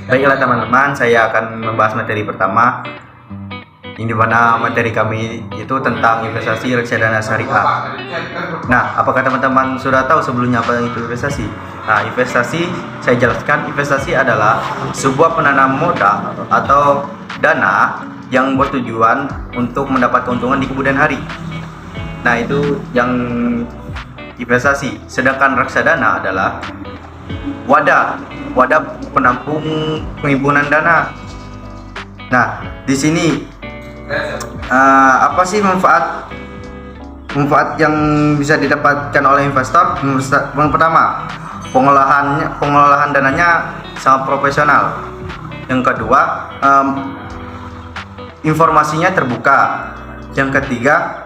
Baiklah teman-teman, saya akan membahas materi pertama, yang dimana materi kami itu tentang investasi reksadana syariah. Nah, apakah teman-teman sudah tahu sebelumnya apa itu investasi? Nah, investasi saya jelaskan, investasi adalah sebuah penanam modal atau dana yang bertujuan untuk mendapat keuntungan di kemudian hari. Nah, itu yang investasi. Sedangkan reksadana adalah wadah penampung penghimpunan dana. Nah, di sini apa sih manfaat yang bisa didapatkan oleh investor? Yang pertama, pengolahan dananya sangat profesional. Yang kedua, informasinya terbuka. Yang ketiga,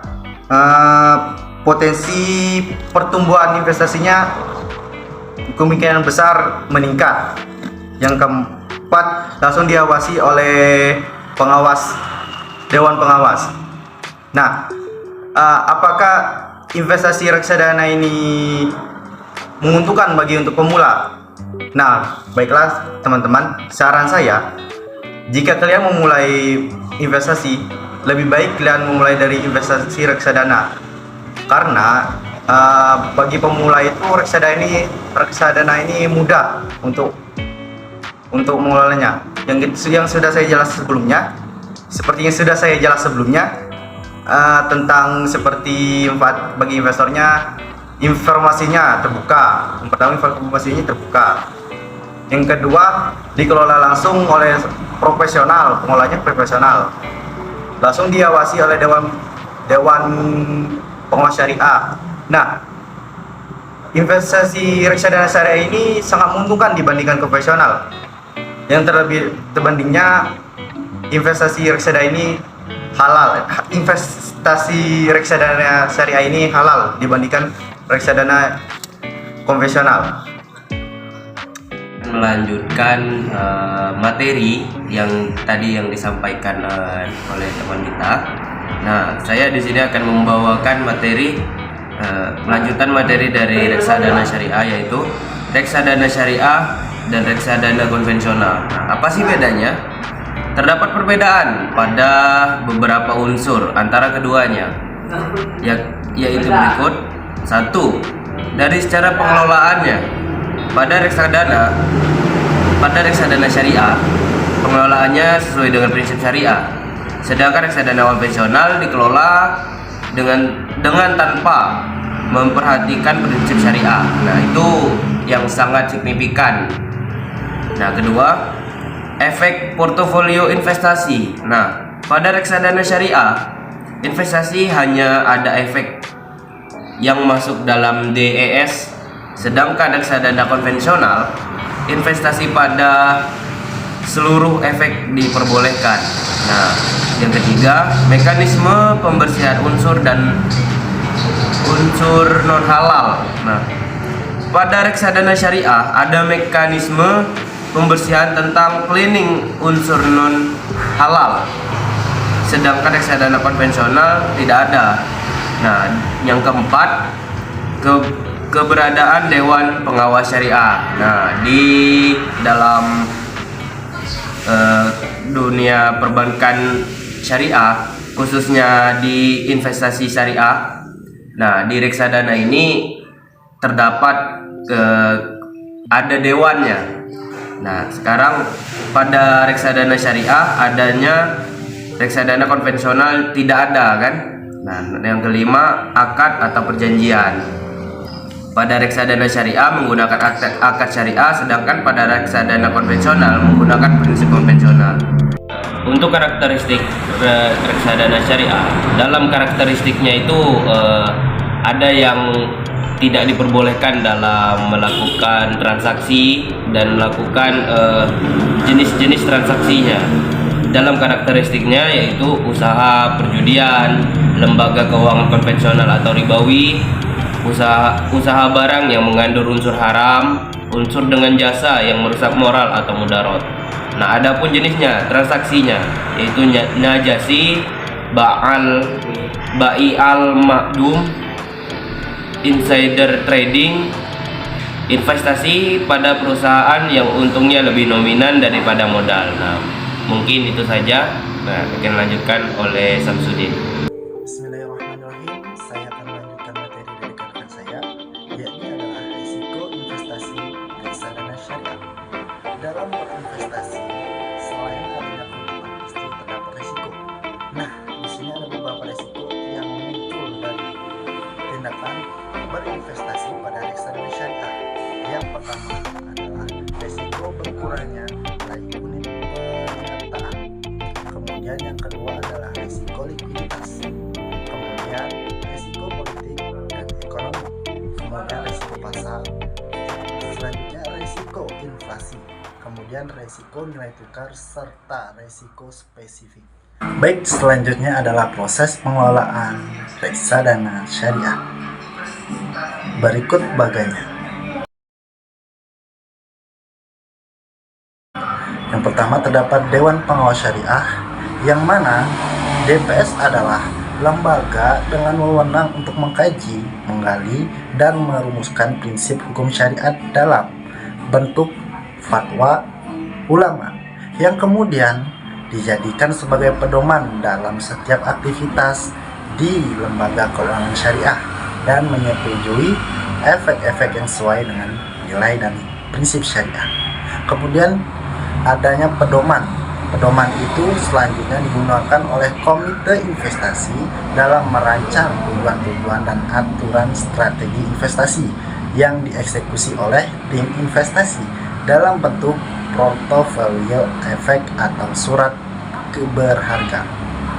potensi pertumbuhan investasinya kemungkinan besar meningkat. Yang keempat, langsung diawasi oleh dewan pengawas. Nah, apakah investasi reksadana ini menguntungkan untuk pemula? Nah, baiklah teman-teman, saran saya, jika kalian memulai investasi, lebih baik kalian memulai dari investasi reksadana, karena bagi pemula itu reksadana ini mudah untuk mengelolanya. Yang sudah saya jelas sebelumnya, tentang seperti bagi investornya, informasinya terbuka. Yang pertama, informasinya terbuka. Yang kedua, dikelola langsung oleh profesional, pengolahnya profesional. Langsung diawasi oleh dewan pengawas syariah. Nah, investasi reksadana syariah ini sangat menguntungkan dibandingkan konvensional. Yang terbandingnya, investasi reksadana ini halal. Investasi reksadana syariah ini halal dibandingkan reksadana konvensional. Melanjutkan materi yang tadi yang disampaikan oleh teman kita. Nah, saya di sini akan membawakan melanjutkan materi dari reksadana syariah, yaitu reksadana syariah dan reksadana konvensional. Nah, apa sih bedanya? Terdapat perbedaan pada beberapa unsur antara keduanya, yaitu berikut. 1. Dari secara pengelolaannya. Pada reksadana syariah, pengelolaannya sesuai dengan prinsip syariah. Sedangkan reksadana konvensional dikelola dengan tanpa memperhatikan prinsip syariah. Nah, itu yang sangat signifikan. Nah, kedua, efek portofolio investasi. Nah, pada reksadana syariah, investasi hanya ada efek yang masuk dalam DES, sedangkan reksadana konvensional, investasi pada seluruh efek diperbolehkan. Nah, yang ketiga, mekanisme pembersihan unsur dan unsur non halal. Nah, pada reksadana syariah ada mekanisme pembersihan tentang cleaning unsur non halal, sedangkan reksadana konvensional tidak ada. Nah, yang keempat, keberadaan dewan pengawas syariah. Nah, di dalam dunia perbankan syariah, khususnya di investasi syariah, nah, di reksadana ini terdapat ada dewannya. Nah, sekarang pada reksadana syariah adanya, reksadana konvensional tidak ada, kan? Nah, yang kelima, akad atau perjanjian. Pada reksadana syariah menggunakan akad syariah, sedangkan pada reksadana konvensional menggunakan prinsip konvensional. Untuk karakteristik reksadana syariah, dalam karakteristiknya itu ada yang tidak diperbolehkan dalam melakukan transaksi dan melakukan jenis-jenis transaksinya. Dalam karakteristiknya yaitu usaha perjudian, lembaga keuangan konvensional atau ribawi, usaha barang yang mengandung unsur haram, unsur dengan jasa yang merusak moral atau mudarat. Nah, adapun jenisnya, transaksinya yaitu najasi, ba'i al-ma'dum, insider trading, investasi pada perusahaan yang untungnya lebih nominan daripada modal. Nah, mungkin itu saja. Nah, akan lanjutkan oleh Samsudin. Bismillahirrahmanirrahim. Saya akan melanjutkan materi dari rekan saya, yakni adalah risiko investasi reksadana syariah. Dalam berinvestasi, selain adanya keuntungan pasti terdapat risiko. Nah, di sini ada beberapa risiko yang muncul dari tindakan berinvestasi pada reksadana syariah. Yang pertama adalah risiko berkurangnya nilai unit penyertaan. Kemudian yang kedua adalah risiko likuiditas. Kemudian risiko politik dan ekonomi. Kemudian risiko pasar. Selanjutnya risiko inflasi. Kemudian risiko nilai tukar serta risiko spesifik. Baik, selanjutnya adalah proses pengelolaan reksadana syariah. Berikut baganya. Yang pertama terdapat Dewan Pengawas Syariah, yang mana DPS adalah lembaga dengan wewenang untuk mengkaji, menggali, dan merumuskan prinsip hukum syariat dalam bentuk fatwa ulama, yang kemudian dijadikan sebagai pedoman dalam setiap aktivitas di lembaga keuangan syariah dan menyetujui efek-efek yang sesuai dengan nilai dan prinsip syariah. Kemudian adanya pedoman. Pedoman itu selanjutnya digunakan oleh komite investasi dalam merancang tujuan-tujuan dan aturan strategi investasi yang dieksekusi oleh tim investasi dalam bentuk portofolio efek atau surat berharga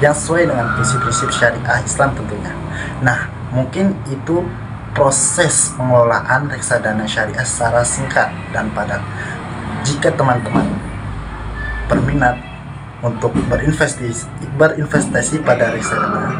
yang sesuai dengan prinsip-prinsip syariah Islam tentunya. Nah, mungkin itu proses pengelolaan reksadana syariah secara singkat dan padat. Jika teman-teman berminat untuk berinvestasi pada reksadana